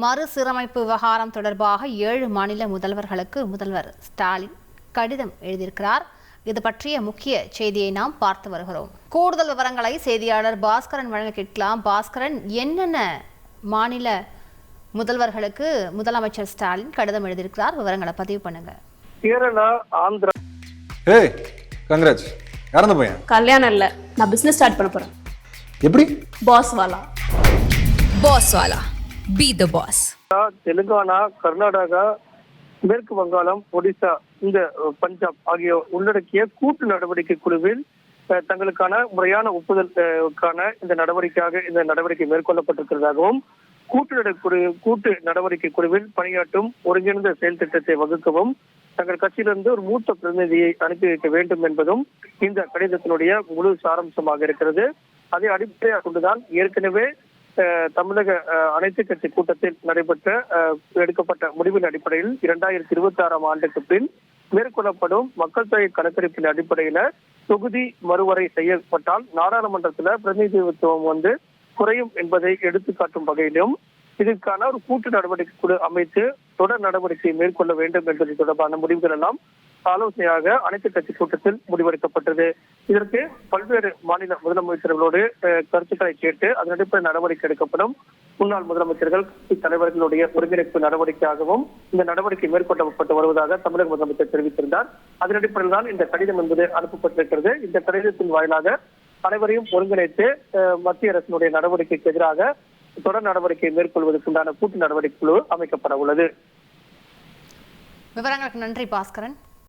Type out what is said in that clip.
மறுசீரமைப்பு விவகாரம் தொடர்பாக 7 மாநில முதல்வர்களுக்கு முதல்வர் ஸ்டாலின் கடிதம் எழுதியிருக்கிறார். இது பற்றிய முக்கிய செய்தியை நாம் பார்த்து வருகிறோம். கூடுதல் விவரங்களை செய்தியாளர் பாஸ்கரன் வழங்க கேட்கலாம். பாஸ்கரன், என்னென்ன மாநில முதல்வர்களுக்கு முதலமைச்சர் ஸ்டாலின் கடிதம் எழுதியிருக்கிறார்? விவரங்களை பதிவு பண்ணுங்க. கேரளா, ஆந்திரா. கங்க்ராட்ஸ். யாரந்த பையன்? கல்யாணம் இல்ல, நான் பிசினஸ் ஸ்டார்ட் பண்ண போறேன். எப்படி? பாஸ் வாலா. Be the boss. Telangana, Karnataka, மேற்கு வங்காளம், ஒடிசா, இந்த பஞ்சாப் ஆகியோர் உள்ளடக்கிய கூட்டு நடவடிக்கை குழுவில் தங்களுக்கான முறையான ஒப்புதலுக்கான இந்த நடவடிக்கை மேற்கொள்ளப்பட்டிருக்கிறதாகவும் கூட்டு நடவடிக்கை குழுவில் பணியாற்றும் ஒருங்கிணைந்த செயல் திட்டத்தை வகுக்கவும் தங்கள் கட்சியிலிருந்து ஒரு மூத்த பிரதிநிதியை அனுப்பி வைக்க வேண்டும் என்பதும் இந்த கடிதத்தினுடைய முழு சாராம்சமாக இருக்கிறது. அதை அடிப்படையாக கொண்டுதான் ஏற்கனவே தமிழக அனைத்து கட்சி கூட்டத்தில் எடுக்கப்பட்ட முடிவின் அடிப்படையில் 2026 ஆண்டுக்கு பின் மேற்கொள்ளப்படும் மக்கள் தொகை கணக்கெடுப்பின் அடிப்படையில தொகுதி மறுவரை செய்யப்பட்டால் நாடாளுமன்றத்துல பிரதிநிதித்துவம் குறையும் என்பதை எடுத்துக்காட்டும் வகையிலும் இதற்கான ஒரு கூட்டு நடவடிக்கை குழு அமைத்து தொடர் நடவடிக்கை மேற்கொள்ள வேண்டும் என்பது தொடர்பான முடிவுகள் எல்லாம் ஆலோசனையாக அனைத்து கட்சி கூட்டத்தில் முடிவெடுக்கப்பட்டது. இதற்கு பல்வேறு மாநில முதலமைச்சர்களோடு கருத்துக்களை கேட்டு அதன் அடிப்படையில் நடவடிக்கை எடுக்கப்படும். முன்னாள் முதலமைச்சர்கள் தலைவர்களுடைய ஒருங்கிணைப்பு நடவடிக்கையாகவும் இந்த நடவடிக்கை மேற்கொள்ளப்பட்டு வருவதாக தமிழக முதலமைச்சர் தெரிவித்திருந்தார். அதன் அடிப்படையில் தான் இந்த கடிதம் என்பது அனுப்பப்பட்டிருக்கிறது. இந்த கடிதத்தின் வாயிலாக அனைவரையும் ஒருங்கிணைத்து மத்திய அரசினுடைய நடவடிக்கைக்கு எதிராக தொடர் நடவடிக்கை மேற்கொள்வதற்குண்டான கூட்டு நடவடிக்கை குழு அமைக்கப்பட உள்ளது. விவரங்களுக்கு நன்றி பாஸ்கரன்.